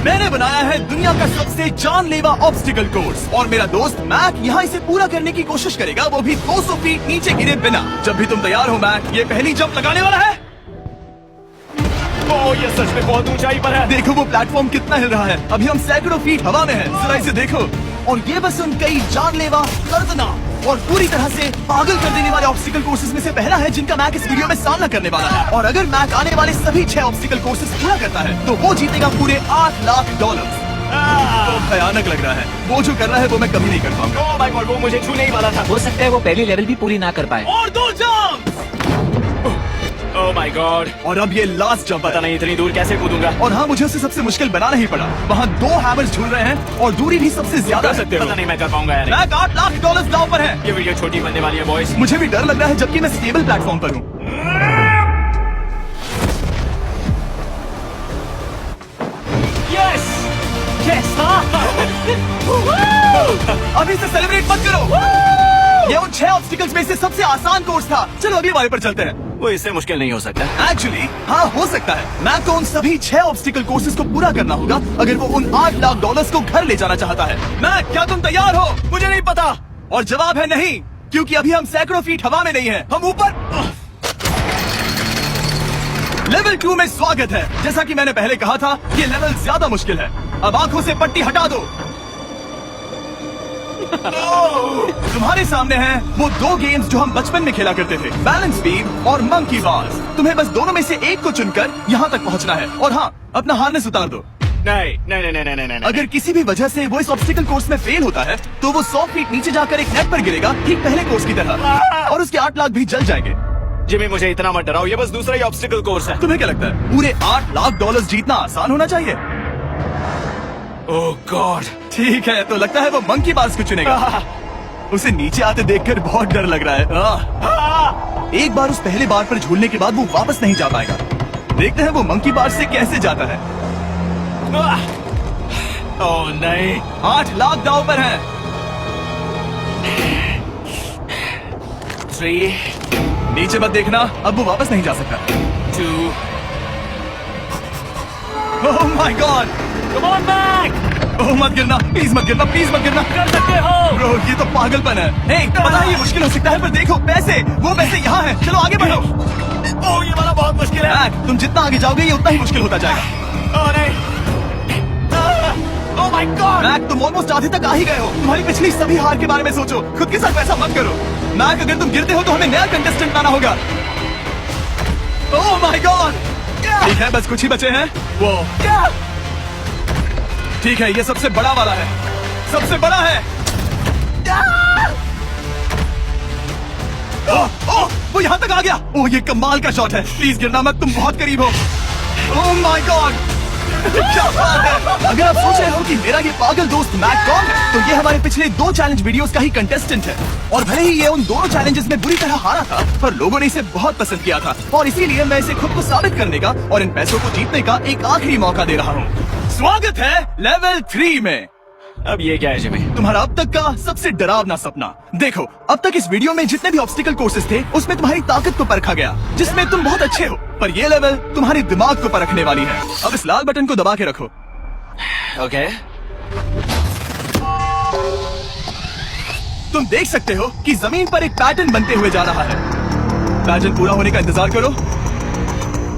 मैंने बनाया है दुनिया का सबसे जानलेवा ऑब्स्टिकल कोर्स और मेरा दोस्त मैक यहाँ इसे पूरा करने की कोशिश करेगा, वो भी 200 फीट नीचे गिरे बिना। जब भी तुम तैयार हो मैक, ये पहली जंप लगाने वाला है। ओह, ये सच में बहुत ऊंचाई पर है। देखो वो प्लेटफॉर्म कितना हिल रहा है। अभी हम सैकड़ों फीट हवा में हैं। जरा इसे देखो। और ये बस उन कई जानलेवा, दर्दनाक और पूरी तरह से पागल कर देने वाले ऑब्स्टिकल कोर्सेज में से पहला है जिनका मैक इस वीडियो में सामना करने वाला है। और अगर मैक आने वाले सभी 6 ऑब्स्टिकल कोर्सेज पूरा करता है तो वो जीतेगा पूरे $8 लाख। तो भयानक लग रहा है। वो जो कर रहा है वो मैं कभी नहीं कर पाऊंगा। ओह माय गॉड, वो मुझे छूने ही वाला था। हो सकता है वो पहली लेवल भी पूरी ना कर पाए। और 2 जंप। ओह माय गॉड, और अब ये लास्ट जंप। पता नहीं इतनी दूर कैसे कूदूंगा। और हाँ, मुझे उसे सबसे मुश्किल बनाना ही पड़ा। वहाँ 2 हैमर्स झूल रहे हैं और दूरी भी सबसे ज्यादा कर सकते हो। पता नहीं मैं कर पाऊंगा यार। मैक $8 लाख दांव पर है। ये वीडियो छोटी बनने वाली है बॉयज। मुझे भी डर लग रहा है जबकि मैं स्टेबल प्लेटफॉर्म पर हूँ। यस यस, अभी से सेलिब्रेट मत करो। ये उन 6 ऑब्स्टिकल्स में से सबसे आसान कोर्स था। चलो अगले वाले पर चलते हैं। वो इससे मुश्किल नहीं हो सकता। एक्चुअली हाँ, हो सकता है। मैक को उन सभी 6 ऑब्स्टिकल कोर्सेज को पूरा करना होगा अगर वो उन $8 लाख को घर ले जाना चाहता है। मैक, क्या तुम तैयार हो? मुझे नहीं पता। और जवाब है नहीं, क्योंकि अभी हम सैकड़ों फीट हवा में नहीं हैं। हम ऊपर। लेवल 2 में स्वागत है। जैसा कि मैंने पहले कहा था, ये लेवल ज्यादा मुश्किल है। अब आंखों से पट्टी हटा दो। तुम्हारे सामने हैं वो 2 गेम्स जो हम बचपन में खेला करते थे, बैलेंस बीम और मंकी बार्स। तुम्हें बस दोनों में से एक को चुनकर यहाँ तक पहुँचना है। और हाँ, अपना हार्नेस उतार दो। नहीं नहीं नहीं नहीं नहीं नहीं। अगर किसी भी वजह से वो इस ऑब्स्टिकल कोर्स में फेल होता है तो वो 100 फीट नीचे जाकर एक नेट पर गिरेगा, ठीक पहले कोर्स की तरह, और उसके $8 लाख भी जल जाएंगे। जिमी, मुझे इतना मत डराओ, ये बस दूसरा ही ऑब्स्टिकल कोर्स है। तुम्हें क्या लगता है पूरे $8 लाख जीतना आसान होना चाहिए? ओह गॉड। ठीक है, तो लगता है वो मंकी बार्स को चुनेगा। उसे नीचे आते देखकर बहुत डर लग रहा है। एक बार उस पहले बार पर झूलने के बाद वो वापस नहीं जा पाएगा। देखते हैं वो मंकी बार से कैसे जाता है। ओह नहीं, $8 लाख दांव पर है। 3 नीचे मत देखना, अब वो वापस नहीं जा सकता। 2 oh my God, come on back. Oh मत गिरना, प्लीज मत गिरना, प्लीज मत गिरना। कर सकते हो। ब्रो, ये तो पागलपन है। हे, पता है ये मुश्किल हो सकता है, पर देखो पैसे, वो पैसे यहाँ हैं। चलो आगे बढ़ो। ओह, ये वाला बहुत मुश्किल है। मैक, तुम जितना आगे जाओगे ये उतना ही मुश्किल होता जाएगा। ओह नहीं। ओह माय गॉड। मैक, तुम ऑलमोस्ट आधे तक आ ही गए हो। तुम्हारी पिछली सभी हार के बारे में सोचो। खुद के साथ वैसा मत करो। मैक, अगर तुम गिरते हो तो हमें नया कंटेस्टेंट लाना होगा। ओह माय गॉड। ठीक है, बस कुछ ही बचे हैं। वो ठीक है, ये सबसे बड़ा वाला है, सबसे बड़ा है। ओह, वो यहाँ तक आ गया। ओह, ये कमाल का शॉट है। प्लीज गिरना मत, तुम बहुत करीब हो। ओह माय गॉड, क्या बात है। अगर आप सोच रहे हो कि मेरा ये पागल दोस्त मैक कौन है, तो ये हमारे पिछले 2 चैलेंज वीडियोस का ही कंटेस्टेंट है। और भले ही ये उन दोनों चैलेंजेस में बुरी तरह हारा था, पर लोगों ने इसे बहुत पसंद किया था और इसीलिए मैं इसे खुद को साबित करने का और इन पैसों को जीतने का एक आखिरी मौका दे रहा हूँ। स्वागत है लेवल 3 में। अब ये क्या है जिमी? तुम्हारा अब तक का सबसे डरावना सपना। देखो, अब तक इस वीडियो में जितने भी ऑब्स्टिकल कोर्सेज थे उसमें तुम्हारी ताकत को परखा गया, जिसमें तुम बहुत अच्छे हो, पर ये लेवल तुम्हारे दिमाग को परखने वाली है। अब इस लाल बटन को दबा के रखो। ओके। तुम देख सकते हो कि जमीन पर एक पैटर्न बनते हुए जा रहा है। पैटर्न पूरा होने का इंतजार करो।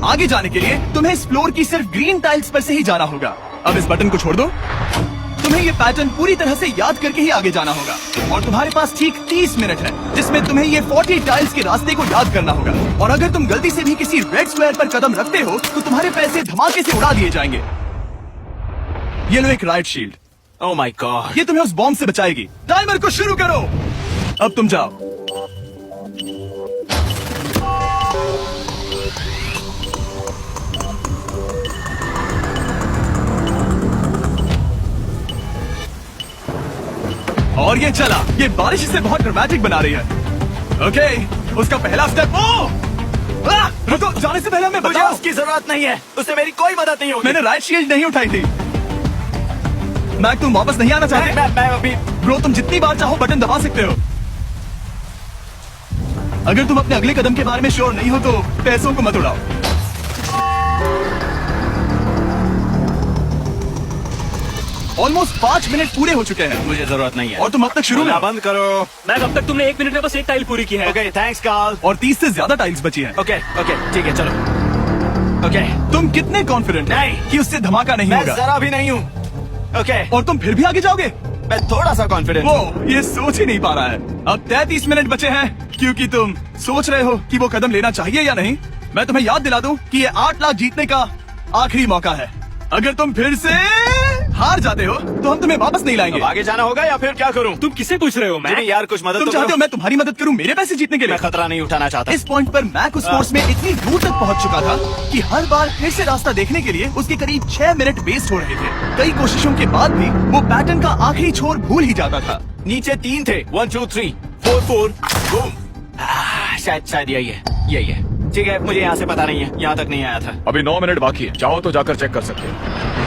आगे जाने के लिए तुम्हें इस फ्लोर की सिर्फ ग्रीन टाइल्स पर से ही जाना होगा। अब इस बटन को छोड़ दो। तुम्हें ये पैटर्न पूरी तरह से याद करके ही आगे जाना होगा और तुम्हारे पास ठीक 30 मिनट है जिसमें तुम्हें ये 40 टाइल्स के रास्ते को याद करना होगा। और अगर तुम गलती से भी किसी रेड स्क्वायर पर कदम रखते हो तो तुम्हारे पैसे धमाके से उड़ा दिए जाएंगे। ये लो एक right shield. Oh my God. ये तुम्हें उस बॉम्ब से बचाएगी। टाइमर को शुरू करो। अब तुम जाओ। और ये चला। ये बारिश इसे बहुत ड्रामेटिक बना रही है। ओके, उसका पहला स्टेप। रुको, जाने से पहले मैं मुझे बताओ। उसकी जरूरत नहीं है, उससे मेरी कोई मदद नहीं होगी। मैंने राइट शील्ड नहीं उठाई थी। मैक, तुम वापस नहीं आना चाहते? मैं अभी। ब्रो, तुम जितनी बार चाहो बटन दबा सकते हो। अगर तुम अपने अगले कदम के बारे में श्योर नहीं हो तो पैसों को मत उड़ाओ। ऑलमोस्ट 5 मिनट पूरे हो चुके हैं मुझे जरूरत नहीं है। और तुम अब तक शुरू में बोलना हो। बंद करो। मैक, अब तक तुमने 1 मिनट में बस एक टाइल पूरी की है। Okay thanks Carl. और 30 से ज्यादा टाइल्स बची हैं। ओके ओके ठीक है चलो। ओके तुम कितने कॉन्फिडेंट नहीं। कि उससे धमाका नहीं मैं होगा? जरा भी नहीं हूँ। ओके और तुम फिर भी आगे जाओगे? मैं थोड़ा सा कॉन्फिडेंट हूँ। वो ये सोच ही नहीं पा रहा है। अब 33 मिनट बचे हैं क्योंकि तुम सोच रहे हो कि वो कदम लेना चाहिए या नहीं। मैं तुम्हें याद दिला दूं कि ये 8 लाख जीतने का आखिरी मौका है। अगर तुम फिर से हार जाते हो तो हम तुम्हें वापस नहीं लाएंगे। अब आगे जाना होगा या फिर क्या करूँ? तुम किससे पूछ रहे हो जिमी मैक? यार कुछ मदद तुम तो चाहते हो करो। मैं तुम्हारी मदद करूं मेरे पैसे जीतने के लिए? मैं खतरा नहीं उठाना चाहता। इस पॉइंट पर मैक उस कोर्स में इतनी दूर तक पहुंच चुका था कि हर बार फिर से रास्ता देखने के लिए उसके करीब 6 मिनट वेस्ट हो रहे थे। कई कोशिशों के बाद भी वो पैटर्न का आखिरी छोर भूल ही जाता था। नीचे 3 थे। 1 2 3 4 4 बूम। शायद यही है। ठीक है मुझे यहाँ से पता नहीं है, यहाँ तक नहीं आया था। अभी 9 मिनट बाकी है, चाहो तो जाकर चेक कर सकते हो।